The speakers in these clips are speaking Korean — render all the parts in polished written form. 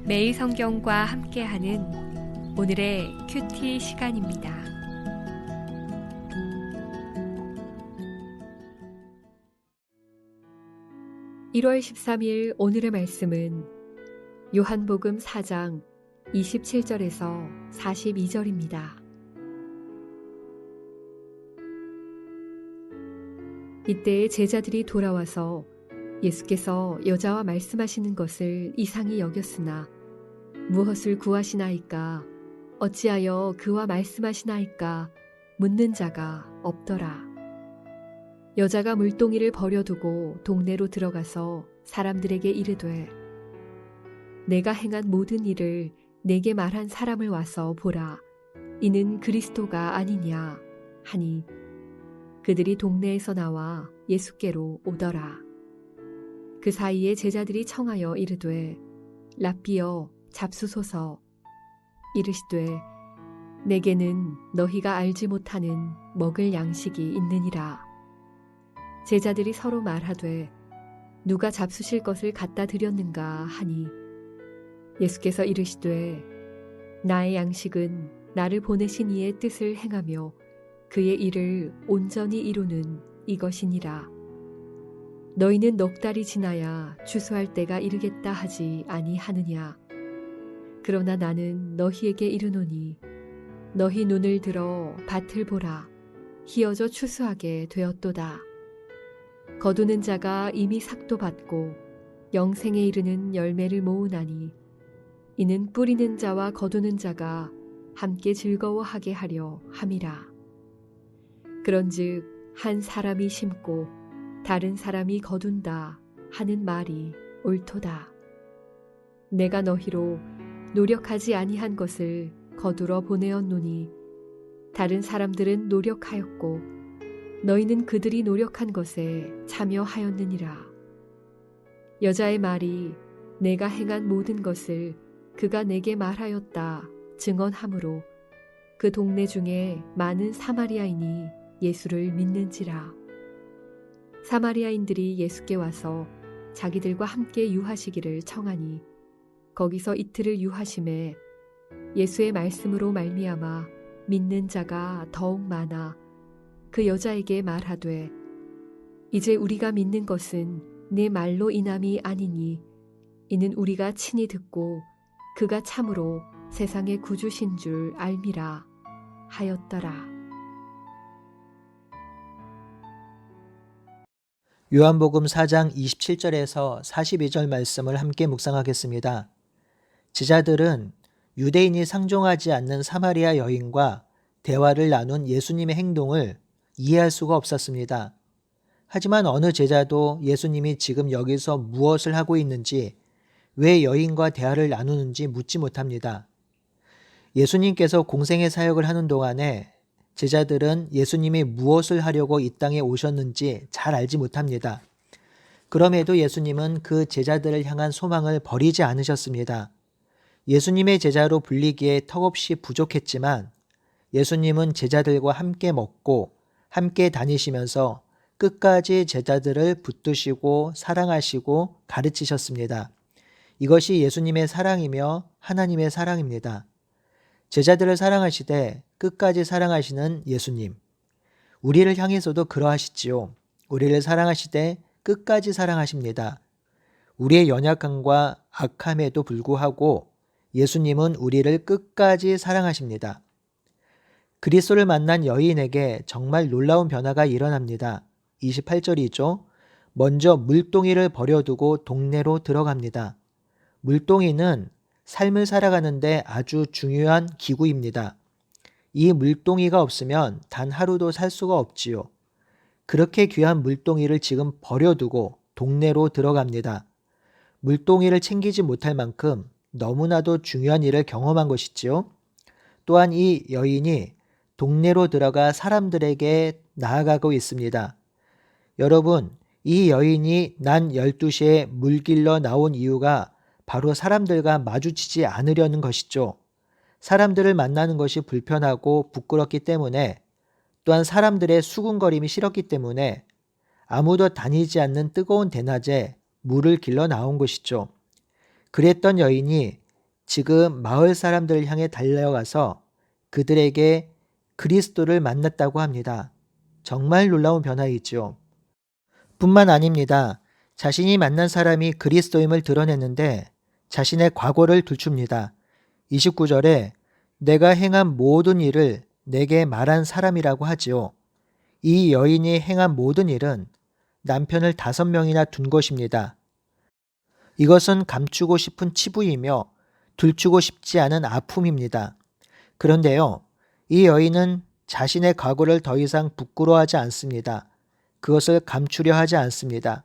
매일 성경과 함께하는 오늘의 큐티 시간입니다. (1월 13일) 오늘의 말씀은 요한복음 4장 27절에서 42절입니다. 이때 제자들이 돌아와서 예수께서 여자와 말씀하시는 것을 이상히 여겼으나 무엇을 구하시나이까? 어찌하여 그와 말씀하시나이까? 묻는 자가 없더라. 여자가 물동이를 버려두고 동네로 들어가서 사람들에게 이르되 내가 행한 모든 일을 내게 말한 사람을 와서 보라. 이는 그리스도가 아니냐 하니 그들이 동네에서 나와 예수께로 오더라. 그 사이에 제자들이 청하여 이르되 랍비여 잡수소서. 이르시되 내게는 너희가 알지 못하는 먹을 양식이 있느니라. 제자들이 서로 말하되 누가 잡수실 것을 갖다 드렸는가 하니 예수께서 이르시되 나의 양식은 나를 보내신 이의 뜻을 행하며 그의 일을 온전히 이루는 이것이니라. 너희는 넉 달이 지나야 추수할 때가 이르겠다 하지 아니하느냐. 그러나 나는 너희에게 이르노니 너희 눈을 들어 밭을 보라. 희어져 추수하게 되었도다. 거두는 자가 이미 삭도 받고 영생에 이르는 열매를 모으나니 이는 뿌리는 자와 거두는 자가 함께 즐거워하게 하려 함이라. 그런즉 한 사람이 심고 다른 사람이 거둔다 하는 말이 옳도다. 내가 너희로 노력하지 아니한 것을 거두러 보내었노니 다른 사람들은 노력하였고 너희는 그들이 노력한 것에 참여하였느니라. 여자의 말이 내가 행한 모든 것을 그가 내게 말하였다 증언하므로 그 동네 중에 많은 사마리아인이 예수를 믿는지라. 사마리아인들이 예수께 와서 자기들과 함께 유하시기를 청하니 거기서 이틀을 유하심에 예수의 말씀으로 말미암아 믿는 자가 더욱 많아 그 여자에게 말하되 이제 우리가 믿는 것은 네 말로 인함이 아니니 이는 우리가 친히 듣고 그가 참으로 세상의 구주신 줄 알미라 하였더라. 요한복음 4장 27절에서 42절 말씀을 함께 묵상하겠습니다. 제자들은 유대인이 상종하지 않는 사마리아 여인과 대화를 나눈 예수님의 행동을 이해할 수가 없었습니다. 하지만 어느 제자도 예수님이 지금 여기서 무엇을 하고 있는지, 왜 여인과 대화를 나누는지 묻지 못합니다. 예수님께서 공생의 사역을 하는 동안에 제자들은 예수님이 무엇을 하려고 이 땅에 오셨는지 잘 알지 못합니다. 그럼에도 예수님은 그 제자들을 향한 소망을 버리지 않으셨습니다. 예수님의 제자로 불리기에 턱없이 부족했지만 예수님은 제자들과 함께 먹고 함께 다니시면서 끝까지 제자들을 붙드시고 사랑하시고 가르치셨습니다. 이것이 예수님의 사랑이며 하나님의 사랑입니다. 제자들을 사랑하시되 끝까지 사랑하시는 예수님. 우리를 향해서도 그러하시지요. 우리를 사랑하시되 끝까지 사랑하십니다. 우리의 연약함과 악함에도 불구하고 예수님은 우리를 끝까지 사랑하십니다. 그리스도를 만난 여인에게 정말 놀라운 변화가 일어납니다. 28절이죠. 먼저 물동이를 버려두고 동네로 들어갑니다. 물동이는 삶을 살아가는데 아주 중요한 기구입니다. 이 물동이가 없으면 단 하루도 살 수가 없지요. 그렇게 귀한 물동이를 지금 버려두고 동네로 들어갑니다. 물동이를 챙기지 못할 만큼 너무나도 중요한 일을 경험한 것이지요. 또한 이 여인이 동네로 들어가 사람들에게 나아가고 있습니다. 여러분, 이 여인이 난 12시에 물 길러 나온 이유가 바로 사람들과 마주치지 않으려는 것이죠. 사람들을 만나는 것이 불편하고 부끄럽기 때문에, 또한 사람들의 수군거림이 싫었기 때문에 아무도 다니지 않는 뜨거운 대낮에 물을 길러 나온 것이죠. 그랬던 여인이 지금 마을 사람들을 향해 달려가서 그들에게 그리스도를 만났다고 합니다. 정말 놀라운 변화이죠. 뿐만 아닙니다. 자신이 만난 사람이 그리스도임을 드러냈는데 자신의 과거를 들춥니다. 29절에 내가 행한 모든 일을 내게 말한 사람이라고 하지요. 이 여인이 행한 모든 일은 남편을 5명이나 둔 것입니다. 이것은 감추고 싶은 치부이며 들추고 싶지 않은 아픔입니다. 그런데요, 이 여인은 자신의 과거를 더 이상 부끄러워하지 않습니다. 그것을 감추려 하지 않습니다.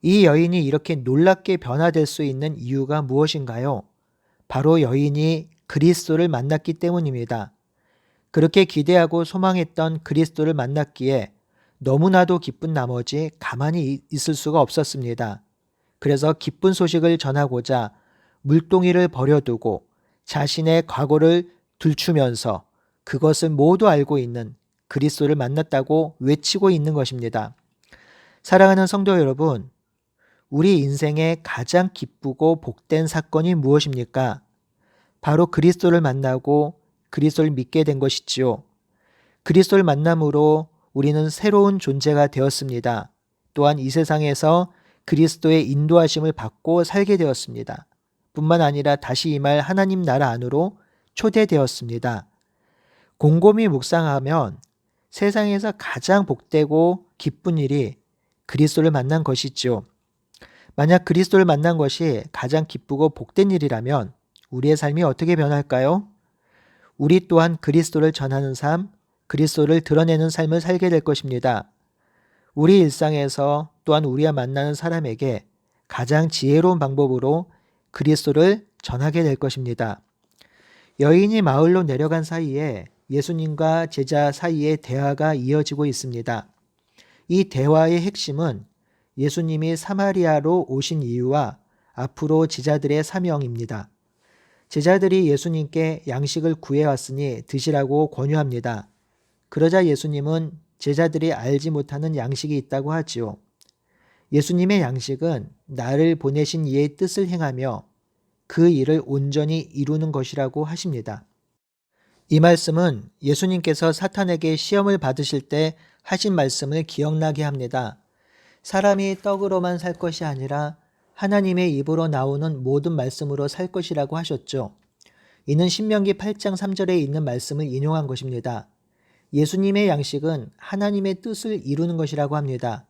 이 여인이 이렇게 놀랍게 변화될 수 있는 이유가 무엇인가요? 바로 여인이 그리스도를 만났기 때문입니다. 그렇게 기대하고 소망했던 그리스도를 만났기에 너무나도 기쁜 나머지 가만히 있을 수가 없었습니다. 그래서 기쁜 소식을 전하고자 물동이를 버려두고 자신의 과거를 들추면서 그것을 모두 알고 있는 그리스도를 만났다고 외치고 있는 것입니다. 사랑하는 성도 여러분, 우리 인생의 가장 기쁘고 복된 사건이 무엇입니까? 바로 그리스도를 만나고 그리스도를 믿게 된 것이지요. 그리스도를 만남으로 우리는 새로운 존재가 되었습니다. 또한 이 세상에서 그리스도의 인도하심을 받고 살게 되었습니다. 뿐만 아니라 다시 임할 하나님 나라 안으로 초대되었습니다. 곰곰이 묵상하면 세상에서 가장 복되고 기쁜 일이 그리스도를 만난 것이지요. 만약 그리스도를 만난 것이 가장 기쁘고 복된 일이라면 우리의 삶이 어떻게 변할까요? 우리 또한 그리스도를 전하는 삶, 그리스도를 드러내는 삶을 살게 될 것입니다. 우리 일상에서 또한 우리와 만나는 사람에게 가장 지혜로운 방법으로 그리스도를 전하게 될 것입니다. 여인이 마을로 내려간 사이에 예수님과 제자 사이에 대화가 이어지고 있습니다. 이 대화의 핵심은 예수님이 사마리아로 오신 이유와 앞으로 제자들의 사명입니다. 제자들이 예수님께 양식을 구해왔으니 드시라고 권유합니다. 그러자 예수님은 제자들이 알지 못하는 양식이 있다고 하지요. 예수님의 양식은 나를 보내신 이의 뜻을 행하며 그 일을 온전히 이루는 것이라고 하십니다. 이 말씀은 예수님께서 사탄에게 시험을 받으실 때 하신 말씀을 기억나게 합니다. 사람이 떡으로만 살 것이 아니라 하나님의 입으로 나오는 모든 말씀으로 살 것이라고 하셨죠. 이는 신명기 8장 3절에 있는 말씀을 인용한 것입니다. 예수님의 양식은 하나님의 뜻을 이루는 것이라고 합니다.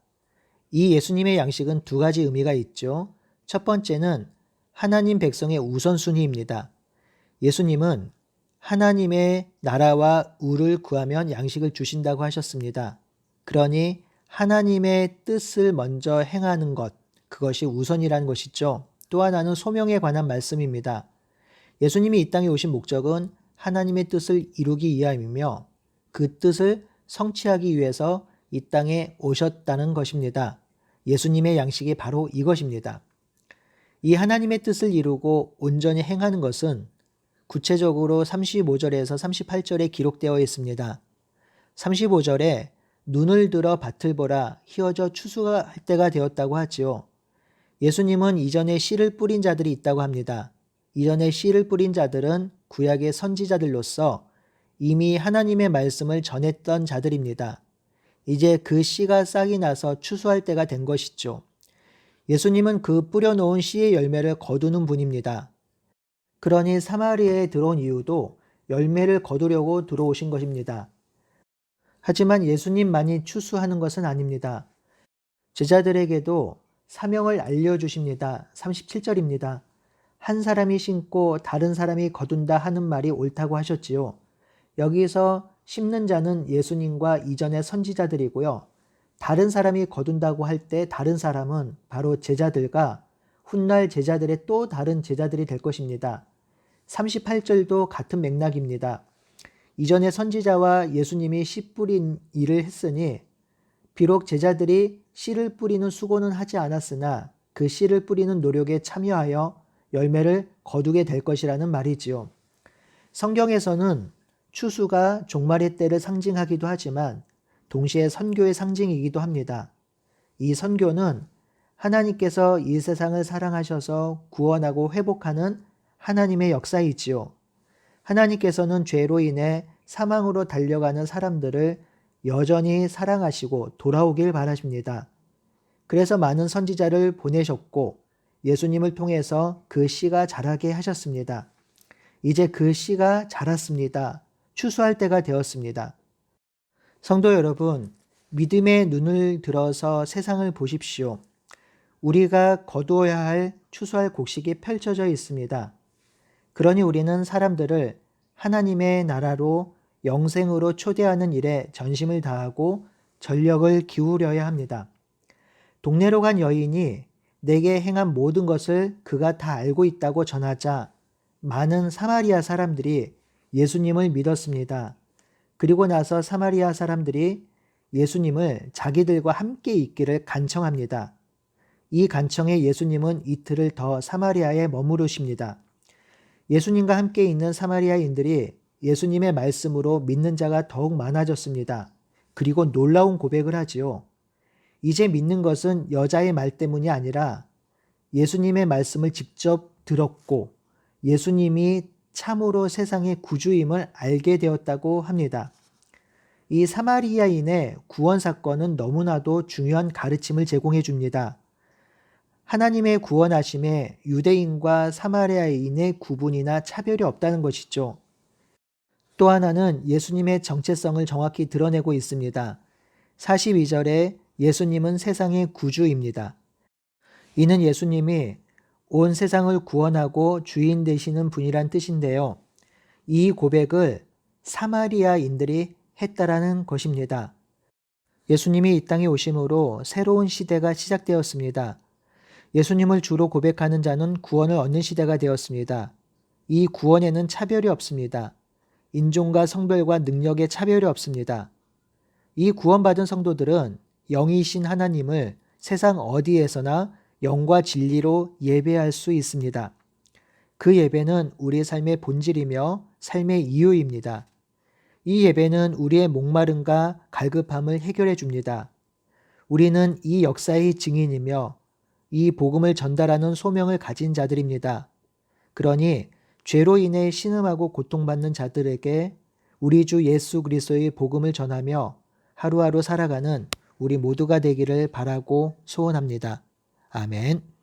이 예수님의 양식은 두 가지 의미가 있죠. 첫 번째는 하나님 백성의 우선순위입니다. 예수님은 하나님의 나라와 의를 구하면 양식을 주신다고 하셨습니다. 그러니 하나님의 뜻을 먼저 행하는 것, 그것이 우선이라는 것이죠. 또 하나는 소명에 관한 말씀입니다. 예수님이 이 땅에 오신 목적은 하나님의 뜻을 이루기 위함이며 그 뜻을 성취하기 위해서 이 땅에 오셨다는 것입니다. 예수님의 양식이 바로 이것입니다. 이 하나님의 뜻을 이루고 온전히 행하는 것은 구체적으로 35절에서 38절에 기록되어 있습니다. 35절에 눈을 들어 밭을 보라 희어져 추수할 때가 되었다고 하지요. 예수님은 이전에 씨를 뿌린 자들이 있다고 합니다. 이전에 씨를 뿌린 자들은 구약의 선지자들로서 이미 하나님의 말씀을 전했던 자들입니다. 이제 그 씨가 싹이 나서 추수할 때가 된 것이죠. 예수님은 그 뿌려놓은 씨의 열매를 거두는 분입니다. 그러니 사마리아에 들어온 이유도 열매를 거두려고 들어오신 것입니다. 하지만 예수님만이 추수하는 것은 아닙니다. 제자들에게도 사명을 알려주십니다. 37절입니다. 한 사람이 심고 다른 사람이 거둔다 하는 말이 옳다고 하셨지요. 여기서 심는 자는 예수님과 이전의 선지자들이고요. 다른 사람이 거둔다고 할 때 다른 사람은 바로 제자들과 훗날 제자들의 또 다른 제자들이 될 것입니다. 38절도 같은 맥락입니다. 이전에 선지자와 예수님이 씨 뿌린 일을 했으니 비록 제자들이 씨를 뿌리는 수고는 하지 않았으나 그 씨를 뿌리는 노력에 참여하여 열매를 거두게 될 것이라는 말이지요. 성경에서는 추수가 종말의 때를 상징하기도 하지만 동시에 선교의 상징이기도 합니다. 이 선교는 하나님께서 이 세상을 사랑하셔서 구원하고 회복하는 하나님의 역사이지요. 하나님께서는 죄로 인해 사망으로 달려가는 사람들을 여전히 사랑하시고 돌아오길 바라십니다. 그래서 많은 선지자를 보내셨고 예수님을 통해서 그 씨가 자라게 하셨습니다. 이제 그 씨가 자랐습니다. 추수할 때가 되었습니다. 성도 여러분, 믿음의 눈을 들어서 세상을 보십시오. 우리가 거두어야 할 추수할 곡식이 펼쳐져 있습니다. 그러니 우리는 사람들을 하나님의 나라로 영생으로 초대하는 일에 전심을 다하고 전력을 기울여야 합니다. 동네로 간 여인이 내게 행한 모든 것을 그가 다 알고 있다고 전하자 많은 사마리아 사람들이 예수님을 믿었습니다. 그리고 나서 사마리아 사람들이 예수님을 자기들과 함께 있기를 간청합니다. 이 간청에 예수님은 이틀을 더 사마리아에 머무르십니다. 예수님과 함께 있는 사마리아인들이 예수님의 말씀으로 믿는 자가 더욱 많아졌습니다. 그리고 놀라운 고백을 하지요. 이제 믿는 것은 여자의 말 때문이 아니라 예수님의 말씀을 직접 들었고 예수님이 참으로 세상의 구주임을 알게 되었다고 합니다. 이 사마리아인의 구원 사건은 너무나도 중요한 가르침을 제공해 줍니다. 하나님의 구원하심에 유대인과 사마리아인의 구분이나 차별이 없다는 것이죠. 또 하나는 예수님의 정체성을 정확히 드러내고 있습니다. 42절에 예수님은 세상의 구주입니다. 이는 예수님이 온 세상을 구원하고 주인 되시는 분이란 뜻인데요. 이 고백을 사마리아인들이 했다라는 것입니다. 예수님이 이 땅에 오심으로 새로운 시대가 시작되었습니다. 예수님을 주로 고백하는 자는 구원을 얻는 시대가 되었습니다. 이 구원에는 차별이 없습니다. 인종과 성별과 능력에 차별이 없습니다. 이 구원받은 성도들은 영이신 하나님을 세상 어디에서나 영과 진리로 예배할 수 있습니다. 그 예배는 우리의 삶의 본질이며 삶의 이유입니다. 이 예배는 우리의 목마름과 갈급함을 해결해 줍니다. 우리는 이 역사의 증인이며 이 복음을 전달하는 소명을 가진 자들입니다. 그러니 죄로 인해 신음하고 고통받는 자들에게 우리 주 예수 그리스도의 복음을 전하며 하루하루 살아가는 우리 모두가 되기를 바라고 소원합니다. 아멘.